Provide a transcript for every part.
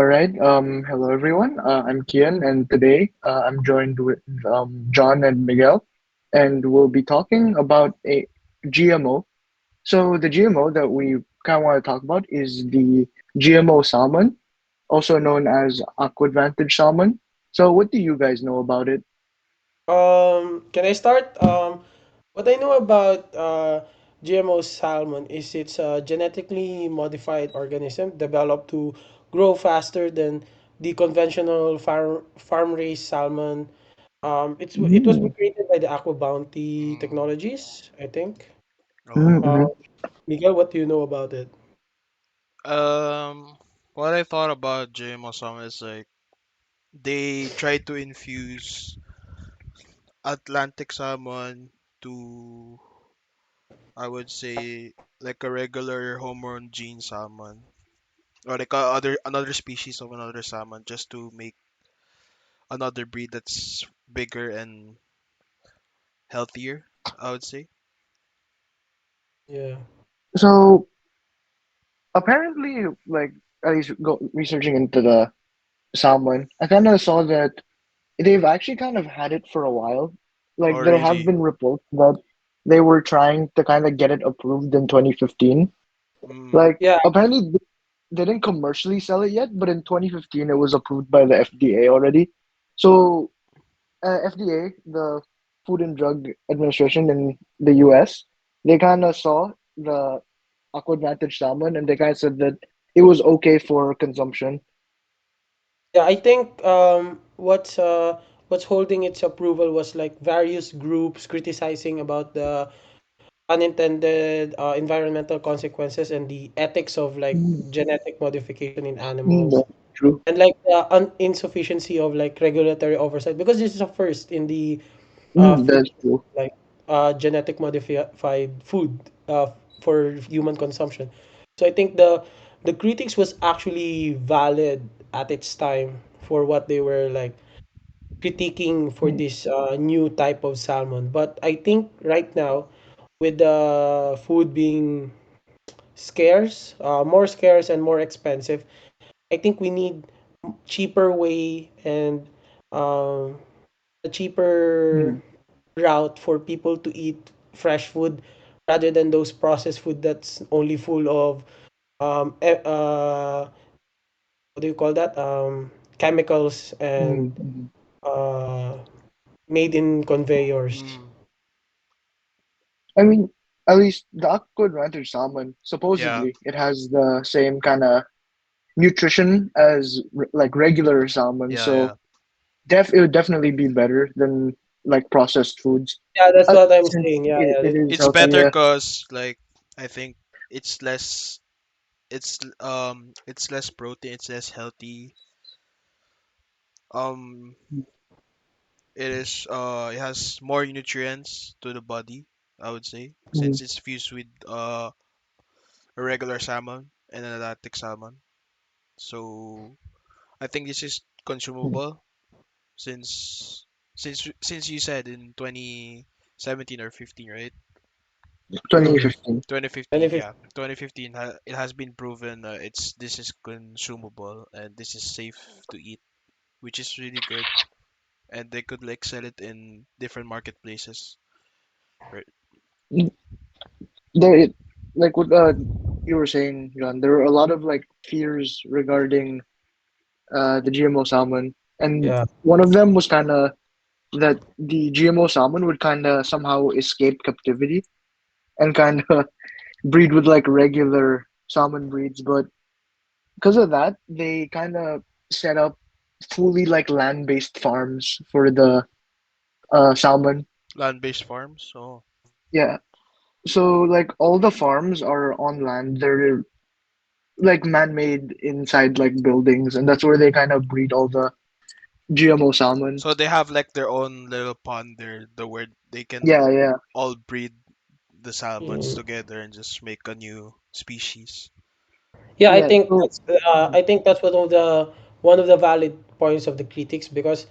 All right. Hello everyone. I'm Kian, and today I'm joined with John and Miguel, and we'll be talking about a GMO. So the GMO that we kind of want to talk about is the GMO salmon, also known as Aqua Advantage salmon. So what do you guys know about it? Can I start? What I know about GMO salmon is it's a genetically modified organism developed to grow faster than the conventional farm raised salmon. It was Mm, created by the Aqua Bounty Mm. Technologies, I think. mm, Oh. Uh, mm, Miguel, what do you know about it? Um, what I thought about GMO salmon is like they try to infuse Atlantic salmon to, I would say, like a regular hormone gene salmon, or like another species of another salmon, just to make another breed that's bigger and healthier, I would say. Yeah. So apparently, like at least researching into the salmon, I kind of saw that they've actually kind of had it for a while. Like Oh, there have really? been reports that they were trying to kind of get it approved in 2015. Mm. Like Yeah, apparently they didn't commercially sell it yet, but in 2015 it was approved by the FDA already. So FDA, the Food and Drug Administration in the US, they kind of saw the Aqua Advantage salmon and they kind of said that it was okay for consumption. yeah. I think what's holding its approval was like various groups criticizing about the unintended environmental consequences and the ethics of like Mm, genetic modification in animals, that's true. and like the insufficiency of like regulatory oversight, because this is a first in the field, That's true. like genetic modified food for human consumption. So I think the critics was actually valid at its time for what they were like critiquing for Mm, this new type of salmon. But I think right now, with the food being scarce, more scarce and more expensive, I think we need cheaper way and um, a cheaper mm, route for people to eat fresh food rather than those processed food that's only full of what do you call that? Chemicals and mm. uh, made in conveyors. Mm. I mean, at least the Aqua Advantage salmon, Yeah. supposedly, it has the same kind of nutrition as like regular salmon, Yeah. so Yeah. it would definitely be better than like processed foods. Yeah, that's what I'm Since saying. Yeah, it yeah. is It's healthy, better yeah. cause like I think it's less it's less protein, it's less healthy. Um it has more nutrients to the body, I would say, Mm, since it's fused with a regular salmon and an Atlantic salmon. So I think this is mm. consumable since you said in 2017 or 15, right? 2015. 2015, Benefit. yeah. 2015 it has been proven it's this is consumable and this is safe to eat, which is really good. And they could like sell it in different marketplaces. Right. Mm, There, like what you were saying, John, there were a lot of like fears regarding the GMO salmon, and Yeah. one of them was kind of that the GMO salmon would kind of somehow escape captivity and kind of breed with like regular salmon breeds, but because of that, they kind of set up fully like land-based farms for the salmon. Land-based farms. Oh. Yeah. So like all the farms are on land. They're like man-made inside like buildings, and that's where they kind of breed all the GMO salmon. So they have like their own little pond there, the where they can Yeah, yeah. all breed the salmons Mm. together and just make a new species. Yeah, Yeah. So I think that's one of the valid points of the critics, because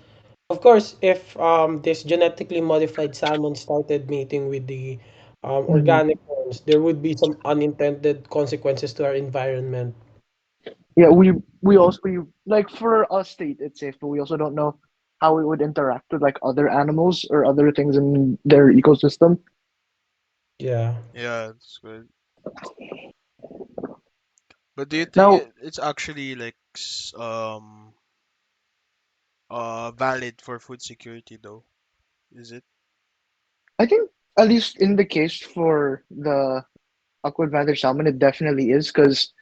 of course if this genetically modified salmon started mating with the mhm. organic ones, there would be some unintended consequences to our environment. Yeah, we also we like for us state it's safe, but we also don't know how it would interact with like other animals or other things in their ecosystem. Yeah. Yeah, it's good. But do you think Now, it's actually like valid for food security though? Is it? I think at least in the case for the aqua advantage salmon, it definitely is because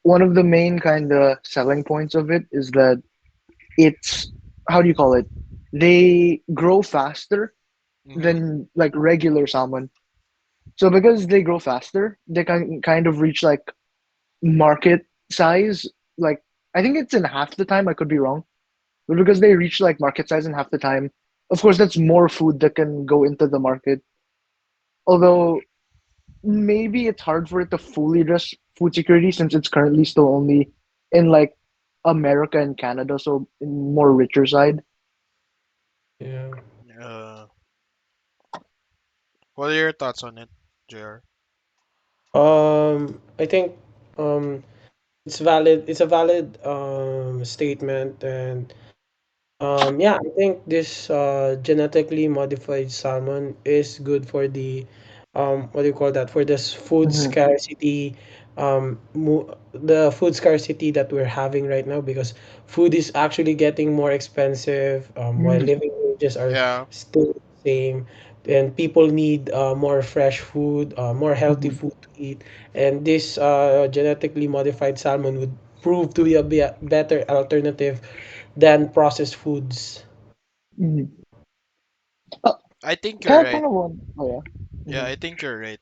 one of the main kind of selling points of it is that it's how do you call it? They grow faster Mm-hmm. than like regular salmon. So because they grow faster, they can kind of reach like market size. Like I think it's in half the time. I could be wrong, but because they reach like market size in half the time, of course that's more food that can go into the market. Although maybe it's hard for it to fully address food security since it's currently still only in like America and Canada, so in more richer side. Yeah. Uh, what are your thoughts on it, JR? I think um it's valid. It's a valid statement, and yeah, I think this genetically modified salmon is good for the what do you call that? For this food Mm-hmm. scarcity, the food scarcity that we're having right now, because food is actually getting more expensive, while Mm-hmm. living wages are Yeah. still the same, and people need more fresh food, more healthy Mm-hmm. food to eat, and this genetically modified salmon would prove to be a better alternative than processed foods. Mm-hmm. Uh, I think you're kind right. of one. Oh yeah. Yeah, Mm-hmm. I think you're right,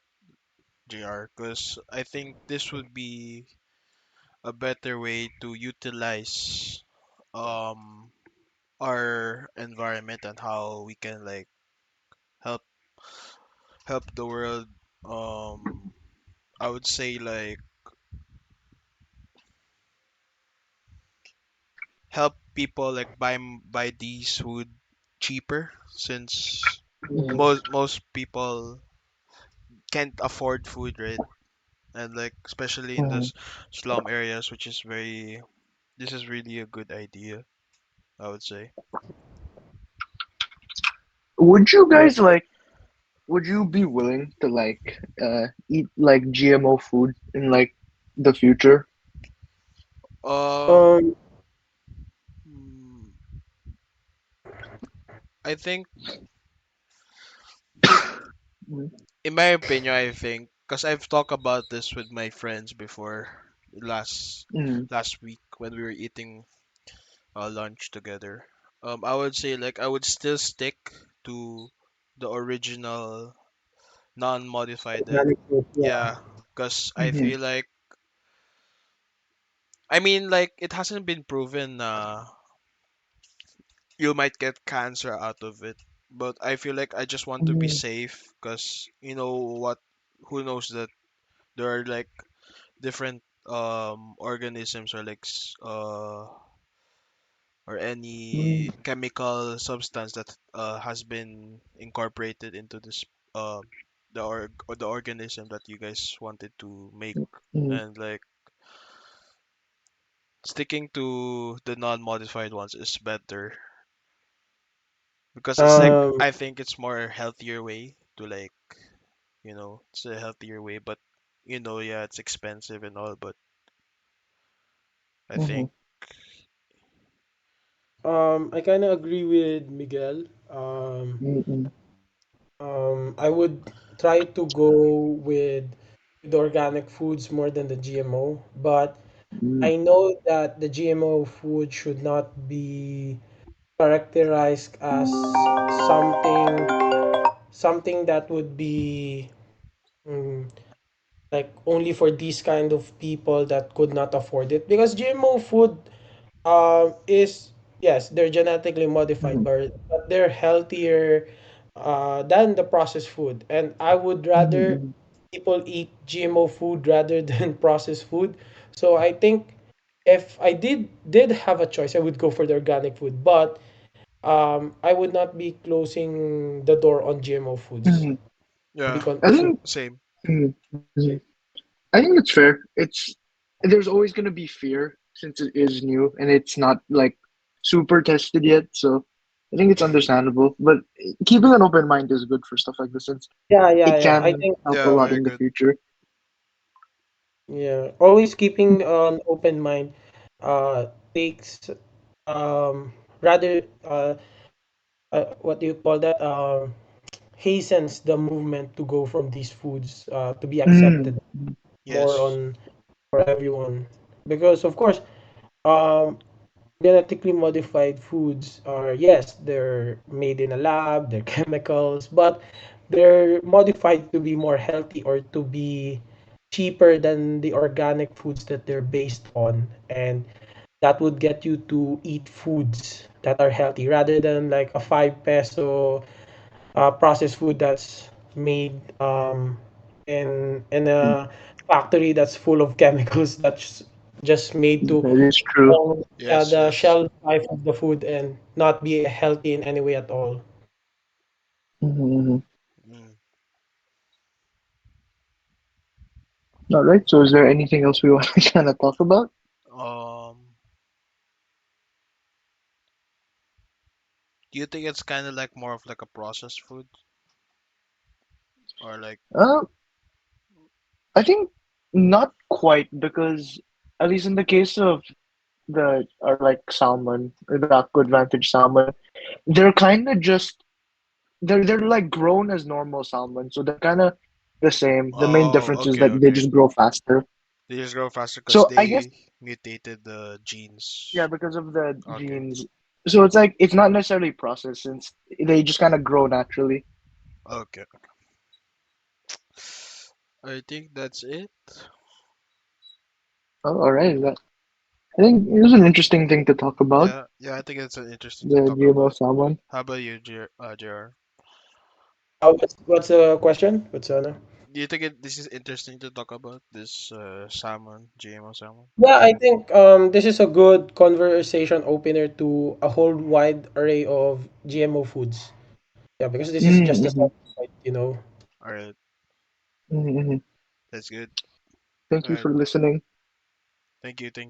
JR, because I think this would be a better way to utilize um our environment and how we can like help help the world. I would say like help people like buy these food cheaper since Mm-hmm. most people can't afford food, right? And like especially in Mm-hmm. this slum areas, which is very this is really a good idea, I would say. Would you Yeah. guys like? Would you be willing to like eat like GMO food in like the future? Um, Um, mm, I think in my opinion, I think because I've talked about this with my friends before last Mm-hmm. last week when we were eating lunch together. I would say like I would still stick to the original non-modified. organic food, yeah. Yeah, because I Mm-hmm. feel like I mean like it hasn't been proven you might get cancer out of it, but I feel like I just want to be Mm-hmm. safe because you know what, who knows that there are like different organisms or like or any chemical substance that has been incorporated into this uh or the organism that you guys wanted to make, Mm-hmm. and like sticking to the non-modified ones is better because it's like Um, I think it's more healthier way to like it's a healthier way, but yeah, it's expensive and all, but I Mm-hmm. think I kind of agree with Miguel. Mm-hmm. I would try to go with organic foods more than the GMO, but I know that the GMO food should not be characterized as something that would be mm, like only for these kind of people that could not afford it, because GMO food is, yes, they're genetically modified, Mm-hmm. but they're healthier than the processed food, and I would rather Mm-hmm. people eat GMO food rather than processed food. So I think if I did have a choice, I would go for the organic food, but I would not be closing the door on GMO foods. Mm-hmm. To be yeah, I to think same. mm-hmm. I think it's fair. It's there's always going to be fear since it is new and it's not like super tested yet. So I think it's understandable. But keeping an open mind is good for stuff like this since Yeah, yeah, it yeah. I can think help a Yeah, lot very in the good. future. yeah, always keeping an open mind takes rather what do you call that? Hastens the movement to go from these foods to be Mm. accepted more Yes. on for everyone. Because of course, um, genetically modified foods are, yes, they're made in a lab, they're chemicals, but they're modified to be more healthy or to be cheaper than the organic foods that they're based on. And that would get you to eat foods that are healthy rather than like a 5 peso processed food that's made in a factory that's full of chemicals that's just made to That is true. Yes, the yes. shelf life of the food and not be healthy in any way at all. Mhm. Mm. All right. So is there anything else we want to kind of talk about? Um, do you think it's kind of like more of like a processed food or like Uh, I think not quite because at least in the case of the or like salmon or the Aqua Advantage salmon, they're kind of just they're like grown as normal salmon, so they're kind of the same. The main oh, difference is okay, that they okay. just grow faster. They just grow faster because So I guess they mutated the yeah, genes. because of the Okay, genes. So it's like it's not necessarily processed since they just kind of grow naturally. okay. I think that's it. Oh, all right. I think it was an interesting thing to talk about, Yeah, yeah, I think it's interesting to the talk GMO about. salmon. How about you, JR? What's the question? What's Do you think this is interesting to talk about this salmon, GMO salmon? Yeah, I think this is a good conversation opener to a whole wide array of GMO foods. Yeah, because this is just the Mm-hmm. starting point, you know. All right, Mm-hmm. that's good. Thank All you right, for listening. thank you, thank